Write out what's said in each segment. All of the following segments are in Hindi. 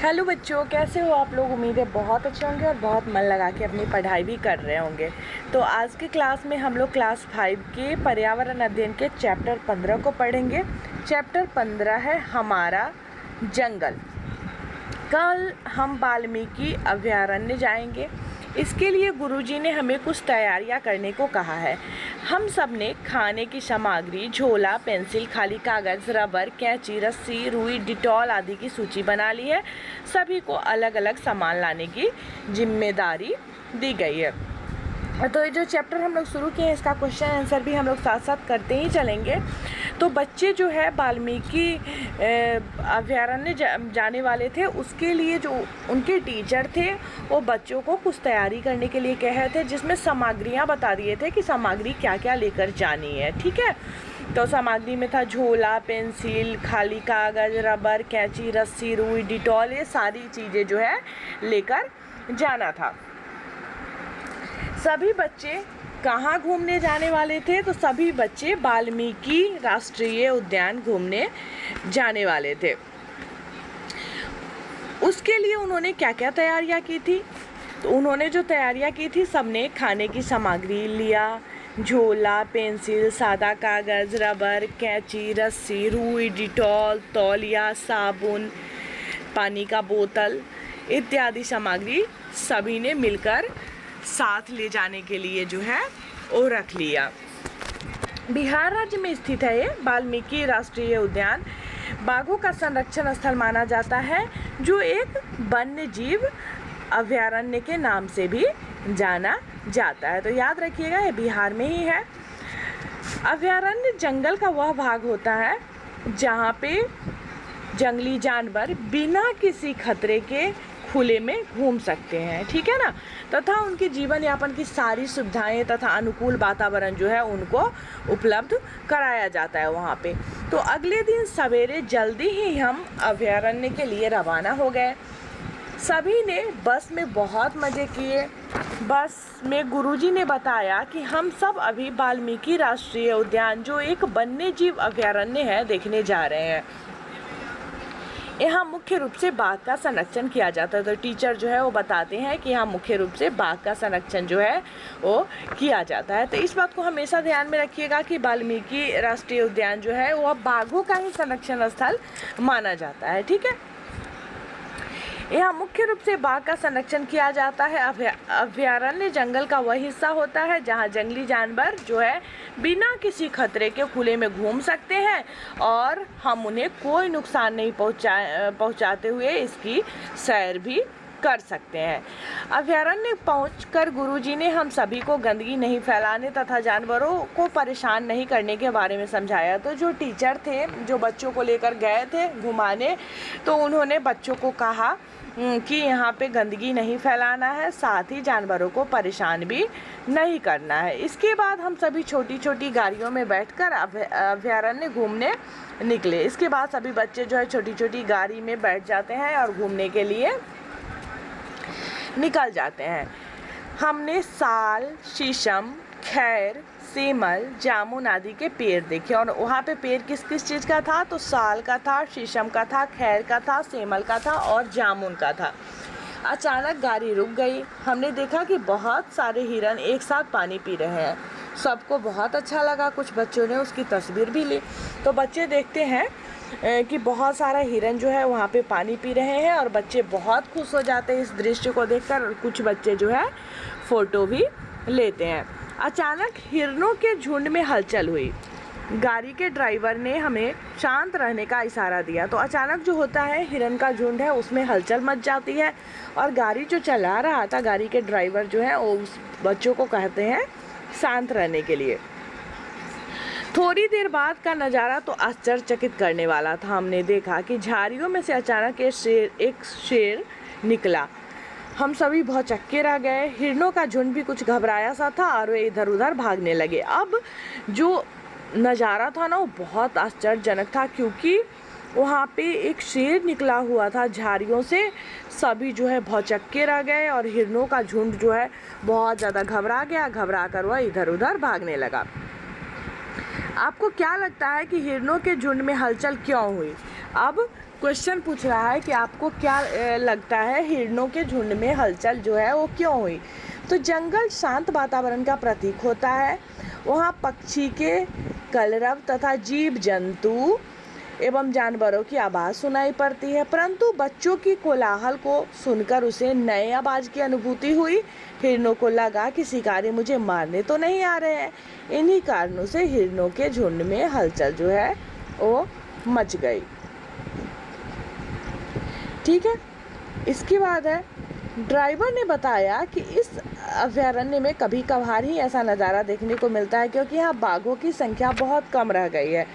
हेलो बच्चों, कैसे हो आप लोग। उम्मीद है बहुत अच्छे होंगे और बहुत मन लगा के अपनी पढ़ाई भी कर रहे होंगे। तो आज की क्लास में हम लोग क्लास 5 के पर्यावरण अध्ययन के चैप्टर 15 को पढ़ेंगे। चैप्टर 15 है हमारा जंगल। कल हम वाल्मीकि अभयारण्य जाएंगे। इसके लिए गुरुजी ने हमें कुछ तैयारियां करने को कहा है। हम सब ने खाने की सामग्री, झोला, पेंसिल, खाली कागज़, रबर, कैंची, रस्सी, रुई, डिटॉल आदि की सूची बना ली है। सभी को अलग अलग सामान लाने की जिम्मेदारी दी गई है। तो ये जो चैप्टर हम लोग शुरू किए हैं, इसका क्वेश्चन आंसर भी हम लोग साथ साथ करते ही चलेंगे। तो बच्चे जो है वाल्मीकि अभयारण्य जाने वाले थे, उसके लिए जो उनके टीचर थे वो बच्चों को कुछ तैयारी करने के लिए कहे थे, जिसमें सामग्रियां बता दिए थे कि सामग्री क्या क्या लेकर जानी है। ठीक है, तो सामग्री में था झोला, पेंसिल, खाली कागज़, रबर, कैंची, रस्सी, रुई, डिटॉल, ये सारी चीज़ें जो है लेकर जाना था। सभी बच्चे कहाँ घूमने जाने वाले थे? तो सभी बच्चे वाल्मीकि राष्ट्रीय उद्यान घूमने जाने वाले थे। उसके लिए उन्होंने क्या क्या तैयारियां की थी? तो उन्होंने जो तैयारियां की थी, सबने खाने की सामग्री लिया, झोला, पेंसिल, सादा कागज़, रबर, कैंची, रस्सी, रुई, डिटॉल, तौलिया, साबुन, पानी का बोतल इत्यादि सामग्री सभी ने मिलकर साथ ले जाने के लिए जो है वो रख लिया। बिहार राज्य में स्थित है ये वाल्मीकि राष्ट्रीय उद्यान। बाघों का संरक्षण स्थल माना जाता है, जो एक वन्य जीव अभयारण्य के नाम से भी जाना जाता है। तो याद रखिएगा, ये बिहार में ही है। अभयारण्य जंगल का वह भाग होता है जहाँ पे जंगली जानवर बिना किसी खतरे के खुले में घूम सकते हैं। ठीक है ना, तथा उनके जीवन यापन की सारी सुविधाएं तथा अनुकूल वातावरण जो है उनको उपलब्ध कराया जाता है वहाँ पे। तो अगले दिन सवेरे जल्दी ही हम अभयारण्य के लिए रवाना हो गए। सभी ने बस में बहुत मज़े किए। बस में गुरुजी ने बताया कि हम सब अभी वाल्मीकि राष्ट्रीय उद्यान, जो एक वन्य जीव अभयारण्य है, देखने जा रहे हैं। यहाँ मुख्य रूप से बाघ का संरक्षण किया जाता है। तो टीचर जो है वो बताते हैं कि यहाँ मुख्य रूप से बाघ का संरक्षण जो है वो किया जाता है। तो इस बात को हमेशा ध्यान में रखिएगा कि वाल्मीकि राष्ट्रीय उद्यान जो है वो बाघों का ही संरक्षण स्थल माना जाता है। ठीक है, यहाँ मुख्य रूप से बाघ का संरक्षण किया जाता है। अभयारण्य जंगल का वह हिस्सा होता है जहाँ जंगली जानवर जो है बिना किसी खतरे के खुले में घूम सकते हैं और हम उन्हें कोई नुकसान नहीं पहुँचाते हुए इसकी सैर भी कर सकते हैं। अभयारण्य पहुंचकर गुरुजी ने हम सभी को गंदगी नहीं फैलाने तथा जानवरों को परेशान नहीं करने के बारे में समझाया। तो जो टीचर थे, जो बच्चों को लेकर गए थे घुमाने, तो उन्होंने बच्चों को कहा कि यहाँ पे गंदगी नहीं फैलाना है, साथ ही जानवरों को परेशान भी नहीं करना है। इसके बाद हम सभी छोटी छोटी गाड़ियों में बैठकर अभयारण्य घूमने निकले। इसके बाद सभी बच्चे जो है छोटी छोटी गाड़ी में बैठ जाते हैं और घूमने के लिए निकल जाते हैं। हमने साल, शीशम, खैर, सेमल, जामुन आदि के पेड़ देखे। और वहाँ पे पेड़ किस किस चीज़ का था? तो साल का था, शीशम का था, खैर का था, सेमल का था और जामुन का था। अचानक गाड़ी रुक गई। हमने देखा कि बहुत सारे हिरन एक साथ पानी पी रहे हैं। सबको बहुत अच्छा लगा। कुछ बच्चों ने उसकी तस्वीर भी ली। तो बच्चे देखते हैं कि बहुत सारा हिरन जो है वहाँ पे पानी पी रहे हैं और बच्चे बहुत खुश हो जाते हैं इस दृश्य को देखकर, और कुछ बच्चे जो है फ़ोटो भी लेते हैं। अचानक हिरनों के झुंड में हलचल हुई। गाड़ी के ड्राइवर ने हमें शांत रहने का इशारा दिया। तो अचानक जो होता है, हिरन का झुंड है उसमें हलचल मच जाती है और गाड़ी जो चला रहा था, गाड़ी के ड्राइवर जो है वो उस बच्चों को कहते हैं शांत रहने के लिए। थोड़ी देर बाद का नज़ारा तो आश्चर्यचकित करने वाला था। हमने देखा कि झाड़ियों में से अचानक एक शेर निकला। हम सभी बहुत चक्के रह गए। हिरणों का झुंड भी कुछ घबराया सा था और वे इधर उधर भागने लगे। अब जो नज़ारा था ना, वो बहुत आश्चर्यजनक था, क्योंकि वहाँ पे एक शेर निकला हुआ था झाड़ियों से। सभी जो है बहुत चक्के रह गए और हिरणों का झुंड जो है बहुत ज़्यादा घबरा गया। घबरा कर वह इधर उधर भागने लगा। आपको क्या लगता है कि हिरणों के झुंड में हलचल क्यों हुई? अब क्वेश्चन पूछ रहा है कि आपको क्या लगता है हिरणों के झुंड में हलचल जो है वो क्यों हुई। तो जंगल शांत वातावरण का प्रतीक होता है। वहाँ पक्षी के कलरव तथा जीव जंतु एवं जानवरों की आवाज़ सुनाई पड़ती है, परंतु बच्चों की कोलाहल को सुनकर उसे नए आवाज़ की अनुभूति हुई। हिरणों को लगा कि शिकारी मुझे मारने तो नहीं आ रहे हैं। इन्हीं कारणों से हिरणों के झुंड में हलचल जो है वो मच गई। ठीक है, इसके बाद है ड्राइवर ने बताया कि इस अभयारण्य में कभी कभार ही ऐसा नज़ारा देखने को मिलता है क्योंकि यहाँ बाघों की संख्या बहुत कम रह गई है।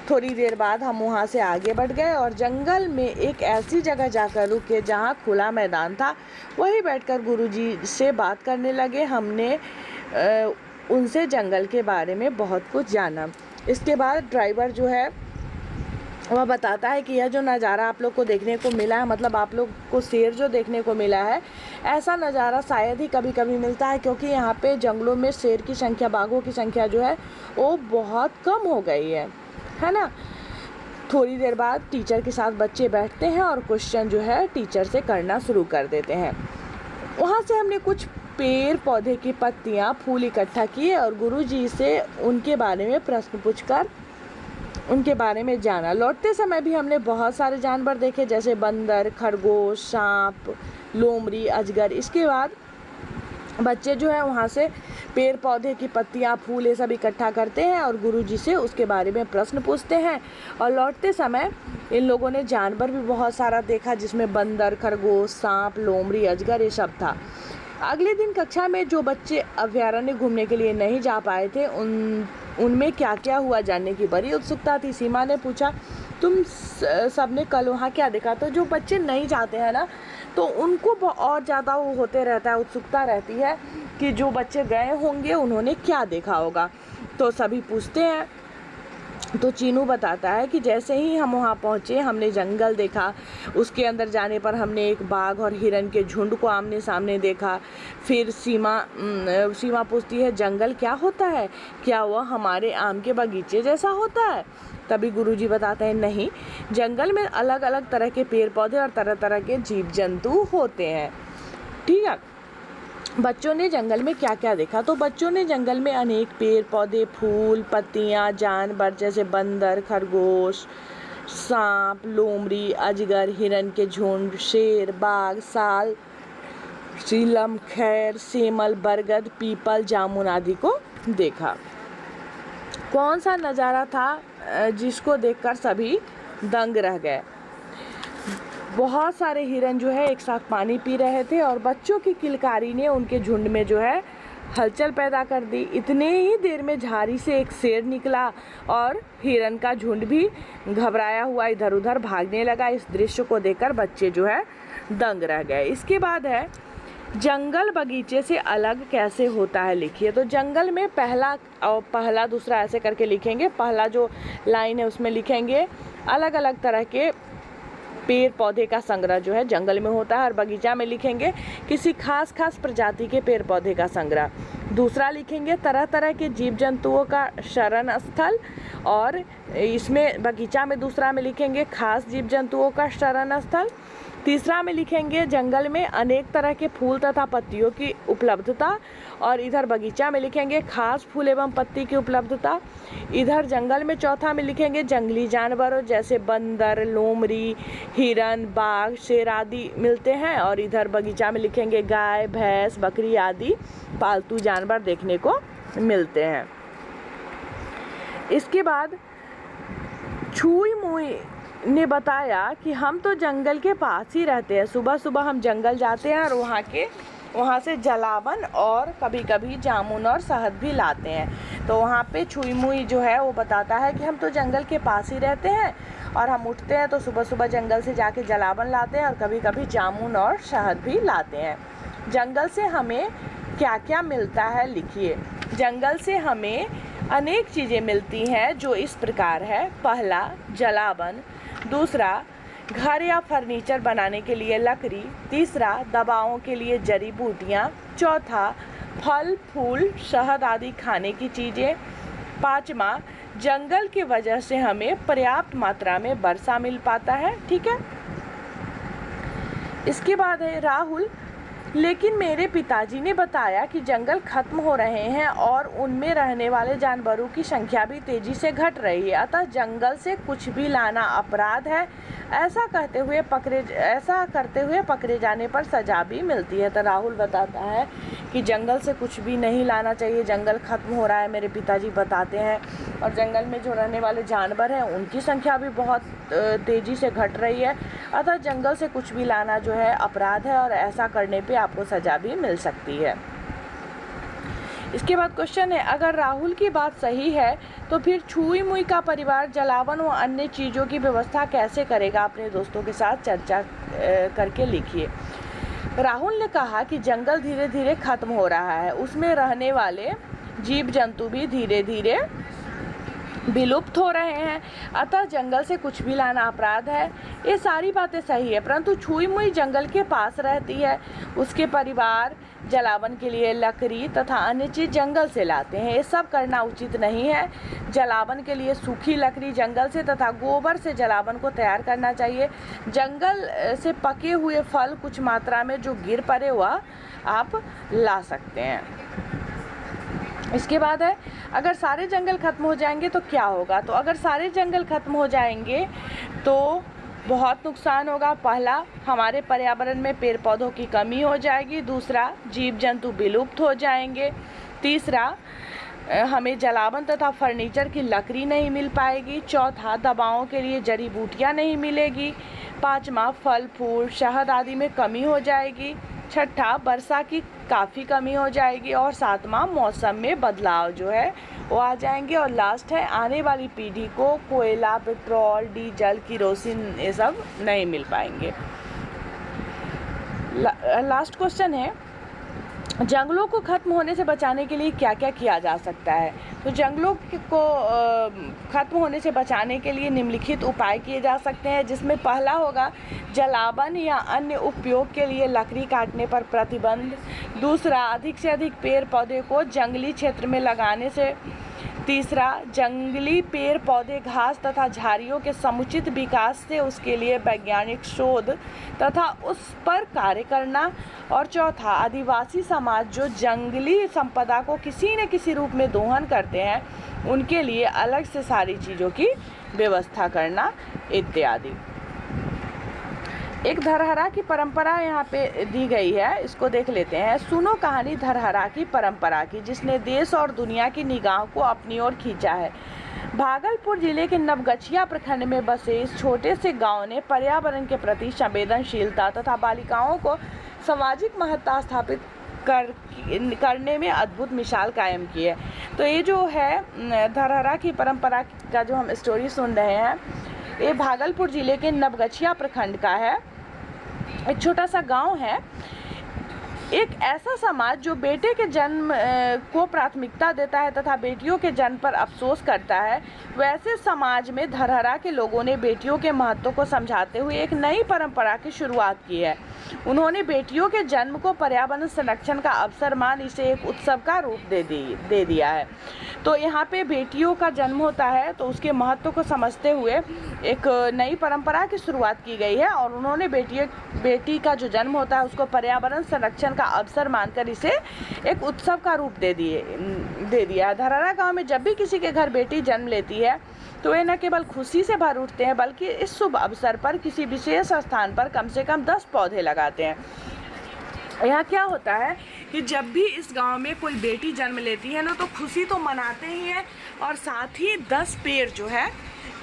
थोड़ी देर बाद हम वहाँ से आगे बढ़ गए और जंगल में एक ऐसी जगह जाकर रुके जहाँ खुला मैदान था। वहीं बैठकर गुरुजी से बात करने लगे। हमने उनसे जंगल के बारे में बहुत कुछ जाना। इसके बाद ड्राइवर जो है वह बताता है कि यह जो नज़ारा आप लोग को देखने को मिला है, मतलब आप लोग को शेर जो देखने को मिला है, ऐसा नज़ारा शायद ही कभी कभी मिलता है क्योंकि यहाँ पे जंगलों में शेर की संख्या, बाघों की संख्या जो है वो बहुत कम हो गई है ना। थोड़ी देर बाद टीचर के साथ बच्चे बैठते हैं और क्वेश्चन जो है टीचर से करना शुरू कर देते हैं। वहाँ से हमने कुछ पेड़ पौधे की पत्तियाँ, फूल इकट्ठा किए और गुरुजी से उनके बारे में प्रश्न पूछकर उनके बारे में जाना। लौटते समय भी हमने बहुत सारे जानवर देखे जैसे बंदर, खरगोश, सांप, लोमड़ी, अजगर। इसके बाद बच्चे जो है वहाँ से पेड़ पौधे की पत्तियाँ, फूल ये सब इकट्ठा करते हैं और गुरुजी से उसके बारे में प्रश्न पूछते हैं। और लौटते समय इन लोगों ने जानवर भी बहुत सारा देखा जिसमें बंदर, खरगोश, सांप, लोमड़ी, अजगर ये सब था। अगले दिन कक्षा में जो बच्चे अभयारण्य घूमने के लिए नहीं जा पाए थे उनमें क्या क्या हुआ जानने की बड़ी उत्सुकता थी। सीमा ने पूछा, तुम सबने कल वहाँ क्या देखा? तो जो बच्चे नहीं जाते हैं ना तो उनको और ज़्यादा वो होते रहता है, उत्सुकता रहती है कि जो बच्चे गए होंगे उन्होंने क्या देखा होगा। तो सभी पूछते हैं। तो चीनू बताता है कि जैसे ही हम वहाँ पहुँचे हमने जंगल देखा। उसके अंदर जाने पर हमने एक बाघ और हिरन के झुंड को आमने सामने देखा। फिर सीमा पूछती है, जंगल क्या होता है? क्या वह हमारे आम के बगीचे जैसा होता है? तभी गुरुजी बताते हैं, नहीं, जंगल में अलग अलग तरह के पेड़ पौधे और तरह तरह के जीव जंतु होते हैं। ठीक है, बच्चों ने जंगल में क्या क्या देखा? तो बच्चों ने जंगल में अनेक पेड़ पौधे, फूल, पत्तियाँ, जानवर जैसे बंदर, खरगोश, सांप, लोमड़ी, अजगर, हिरन के झुंड, शेर, बाघ, साल, शीलम, खैर, सेमल, बरगद, पीपल, जामुन आदि को देखा। कौन सा नज़ारा था जिसको देखकर सभी दंग रह गए? बहुत सारे हिरन जो है एक साथ पानी पी रहे थे और बच्चों की किलकारी ने उनके झुंड में जो है हलचल पैदा कर दी। इतने ही देर में झाड़ी से एक शेर निकला और हिरन का झुंड भी घबराया हुआ इधर उधर भागने लगा। इस दृश्य को देखकर बच्चे जो है दंग रह गए। इसके बाद है जंगल बगीचे से अलग कैसे होता है, लिखिए। तो जंगल में पहला दूसरा ऐसे करके लिखेंगे। पहला जो लाइन है उसमें लिखेंगे अलग अलग तरह के पेड़ पौधे का संग्रह जो है जंगल में होता है, और बगीचा में लिखेंगे किसी खास प्रजाति के पेड़ पौधे का संग्रह। दूसरा लिखेंगे तरह तरह के जीव जंतुओं का शरण स्थल, और इसमें बगीचा में दूसरा में लिखेंगे खास जीव जंतुओं का शरण स्थल। तीसरा में लिखेंगे जंगल में अनेक तरह के फूल तथा पत्तियों की उपलब्धता, और इधर बगीचा में लिखेंगे खास फूल एवं पत्ती की उपलब्धता। इधर जंगल में चौथा में लिखेंगे जंगली जानवरों जैसे बंदर, लोमड़ी, हिरन, बाघ, शेर आदि मिलते हैं, और इधर बगीचा में लिखेंगे गाय, भैंस, बकरी आदि पालतू जानवर देखने को मिलते हैं। इसके बाद छुई मुई ने बताया कि हम तो जंगल के पास ही रहते हैं। सुबह सुबह हम जंगल जाते हैं और वहाँ से जलावन और कभी कभी जामुन और शहद भी लाते हैं। तो वहाँ पे छुई मुई जो है वो बताता है कि हम तो जंगल के पास ही रहते हैं और हम उठते हैं तो सुबह सुबह जंगल से जाके जलावन लाते हैं और कभी कभी जामुन और शहद भी लाते हैं। जंगल से हमें क्या क्या मिलता है, लिखिए। जंगल से हमें अनेक चीज़ें मिलती हैं जो इस प्रकार है। पहला, जलावन। दूसरा, घर या फर्नीचर बनाने के लिए लकड़ी। तीसरा, दवाओं के लिए जड़ी बूटियाँ। चौथा, फल, फूल, शहद आदि खाने की चीज़ें। पाँचवा, जंगल की वजह से हमें पर्याप्त मात्रा में वर्षा मिल पाता है। ठीक है, इसके बाद है राहुल, लेकिन मेरे पिताजी ने बताया कि जंगल खत्म हो रहे हैं और उनमें रहने वाले जानवरों की संख्या भी तेजी से घट रही है, अतः जंगल से कुछ भी लाना अपराध है। ऐसा करते हुए पकड़े जाने पर सजा भी मिलती है। तो राहुल बताता है कि जंगल से कुछ भी नहीं लाना चाहिए, जंगल खत्म हो रहा है, मेरे पिताजी बताते हैं, और जंगल में जो रहने वाले जानवर हैं उनकी संख्या भी बहुत तेज़ी से घट रही है, अतः जंगल से कुछ भी लाना जो है अपराध है और ऐसा करने पे आपको सज़ा भी मिल सकती है। इसके बाद क्वेश्चन है, अगर राहुल की बात सही है तो फिर छुई मुई का परिवार जलावन व अन्य चीज़ों की व्यवस्था कैसे करेगा? अपने दोस्तों के साथ चर्चा करके लिखिए। राहुल ने कहा कि जंगल धीरे धीरे खत्म हो रहा है, उसमें रहने वाले जीव जंतु भी धीरे धीरे विलुप्त हो रहे हैं, अतः जंगल से कुछ भी लाना अपराध है। ये सारी बातें सही है, परंतु छुई मुई जंगल के पास रहती है, उसके परिवार जलावन के लिए लकड़ी तथा अन्य चीज़ जंगल से लाते हैं, ये सब करना उचित नहीं है। जलावन के लिए सूखी लकड़ी जंगल से तथा गोबर से जलावन को तैयार करना चाहिए। जंगल से पके हुए फल कुछ मात्रा में जो गिर पड़े हुआ आप ला सकते हैं। इसके बाद है, अगर सारे जंगल खत्म हो जाएंगे तो क्या होगा? तो अगर सारे जंगल खत्म हो जाएंगे तो बहुत नुकसान होगा। पहला, हमारे पर्यावरण में पेड़ पौधों की कमी हो जाएगी। दूसरा, जीव जंतु विलुप्त हो जाएंगे। तीसरा, हमें जलावन तथा फर्नीचर की लकड़ी नहीं मिल पाएगी। चौथा, दवाओं के लिए जड़ी बूटियाँ नहीं मिलेगी। पाँचवा, फल फूल शहद आदि में कमी हो जाएगी। छठा, वर्षा की काफ़ी कमी हो जाएगी। और सातवां, मौसम में बदलाव जो है वो आ जाएंगे। और लास्ट है, आने वाली पीढ़ी को कोयला, पेट्रोल, डीजल, किरोसिन ये सब नहीं मिल पाएंगे। लास्ट क्वेश्चन है, जंगलों को खत्म होने से बचाने के लिए क्या क्या किया जा सकता है? तो जंगलों को खत्म होने से बचाने के लिए निम्नलिखित उपाय किए जा सकते हैं, जिसमें पहला होगा जलावन या अन्य उपयोग के लिए लकड़ी काटने पर प्रतिबंध। दूसरा, अधिक से अधिक पेड़ पौधे को जंगली क्षेत्र में लगाने से। तीसरा, जंगली पेड़ पौधे घास तथा झाड़ियों के समुचित विकास से उसके लिए वैज्ञानिक शोध तथा उस पर कार्य करना। और चौथा, आदिवासी समाज जो जंगली संपदा को किसी न किसी रूप में दोहन करते हैं उनके लिए अलग से सारी चीज़ों की व्यवस्था करना इत्यादि। एक धरहरा की परंपरा यहाँ पे दी गई है, इसको देख लेते हैं। सुनो कहानी धरहरा की परंपरा की, जिसने देश और दुनिया की निगाह को अपनी ओर खींचा है। भागलपुर जिले के नवगछिया प्रखंड में बसे इस छोटे से गांव ने पर्यावरण के प्रति संवेदनशीलता तथा बालिकाओं को सामाजिक महत्ता स्थापित करने में अद्भुत मिसाल कायम की है। तो ये जो है धरहरा की परंपरा का जो हम स्टोरी सुन रहे हैं, ये भागलपुर जिले के नवगछिया प्रखंड का है। एक छोटा सा गांव है। एक ऐसा समाज जो बेटे के जन्म को प्राथमिकता देता है तथा बेटियों के जन्म पर अफसोस करता है, वैसे समाज में धरहरा के लोगों ने बेटियों के महत्व को समझाते हुए एक नई परंपरा की शुरुआत की है। उन्होंने बेटियों के जन्म को पर्यावरण संरक्षण का अवसर मान इसे एक उत्सव का रूप दे दिया है। तो यहाँ पे बेटियों का जन्म होता है तो उसके महत्व को समझते हुए एक नई परंपरा की शुरुआत की गई है और उन्होंने बेटी का जो जन्म होता है उसको पर्यावरण संरक्षण का अवसर मानकर इसे एक उत्सव का रूप दे दिया। धरहरा गांव में जब भी किसी के घर बेटी जन्म लेती है तो वे न केवल खुशी से भर उठते हैं बल्कि इस शुभ अवसर पर किसी विशेष स्थान पर कम से कम 10 पौधे लगाते हैं। यहाँ क्या होता है कि जब भी इस गांव में कोई बेटी जन्म लेती है ना तो खुशी तो मनाते ही हैं और साथ ही 10 पेड़ जो है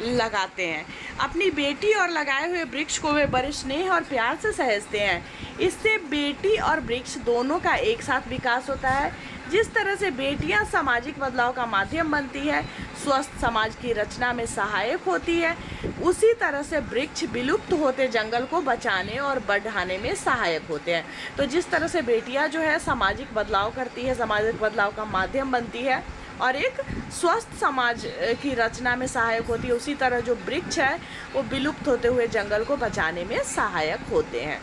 लगाते हैं। अपनी बेटी और लगाए हुए वृक्ष को वे बड़े स्नेह और प्यार से सहेजते हैं। इससे बेटी और वृक्ष दोनों का एक साथ विकास होता है। जिस तरह से बेटियां सामाजिक बदलाव का माध्यम बनती है, स्वस्थ समाज की रचना में सहायक होती है, उसी तरह से वृक्ष विलुप्त होते जंगल को बचाने और बढ़ाने में सहायक होते हैं। तो जिस तरह से बेटियां जो है सामाजिक बदलाव करती है, सामाजिक बदलाव का माध्यम बनती है और एक स्वस्थ समाज की रचना में सहायक होती है, उसी तरह जो वृक्ष है वो विलुप्त होते हुए जंगल को बचाने में सहायक होते हैं।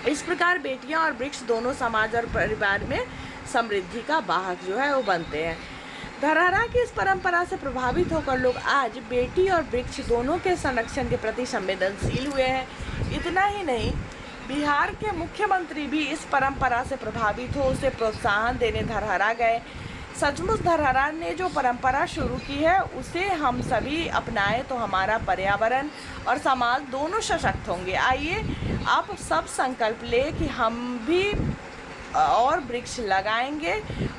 इस प्रकार बेटियां और वृक्ष दोनों समाज और परिवार में समृद्धि का वाहक जो है वो बनते हैं। धरहरा की इस परंपरा से प्रभावित होकर लोग आज बेटी और वृक्ष दोनों के संरक्षण के प्रति संवेदनशील हुए हैं। इतना ही नहीं, बिहार के मुख्यमंत्री भी इस परंपरा से प्रभावित हो उसे प्रोत्साहन देने धरहरा गए। सचमुच धरहरा ने जो परंपरा शुरू की है उसे हम सभी अपनाएं तो हमारा पर्यावरण और समाज दोनों सशक्त होंगे। आइए आप सब संकल्प ले कि हम भी और वृक्ष लगाएंगे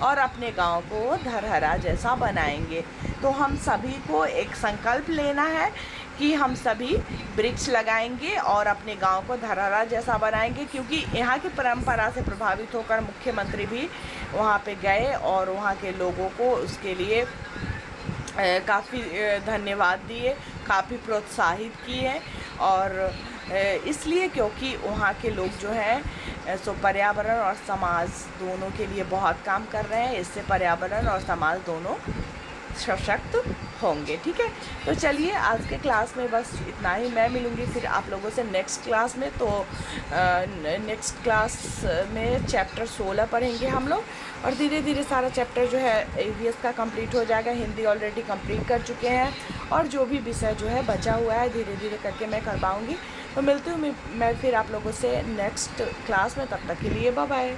और अपने गांव को धरहरा जैसा बनाएंगे। तो हम सभी को एक संकल्प लेना है कि हम सभी वृक्ष लगाएंगे और अपने गांव को धरहरा जैसा बनाएंगे, क्योंकि यहाँ की परंपरा से प्रभावित होकर मुख्यमंत्री भी वहाँ पे गए और वहाँ के लोगों को उसके लिए काफ़ी धन्यवाद दिए, काफ़ी प्रोत्साहित किए। और इसलिए क्योंकि वहाँ के लोग जो हैं सो पर्यावरण और समाज दोनों के लिए बहुत काम कर रहे हैं। इससे पर्यावरण और समाज दोनों सशक्त होंगे। ठीक है, तो चलिए आज के क्लास में बस इतना ही। मैं मिलूँगी फिर आप लोगों से नेक्स्ट क्लास में। तो नेक्स्ट क्लास में चैप्टर 16 पढ़ेंगे हम लोग, और धीरे धीरे सारा चैप्टर जो है EVS का कंप्लीट हो जाएगा। हिंदी ऑलरेडी कंप्लीट कर चुके हैं, और जो भी विषय जो है बचा हुआ है धीरे धीरे करके मैं कर पाऊँगी। तो मिलती हूँ मैं फिर आप लोगों से नेक्स्ट क्लास में। तब तक के लिए बाय बाय।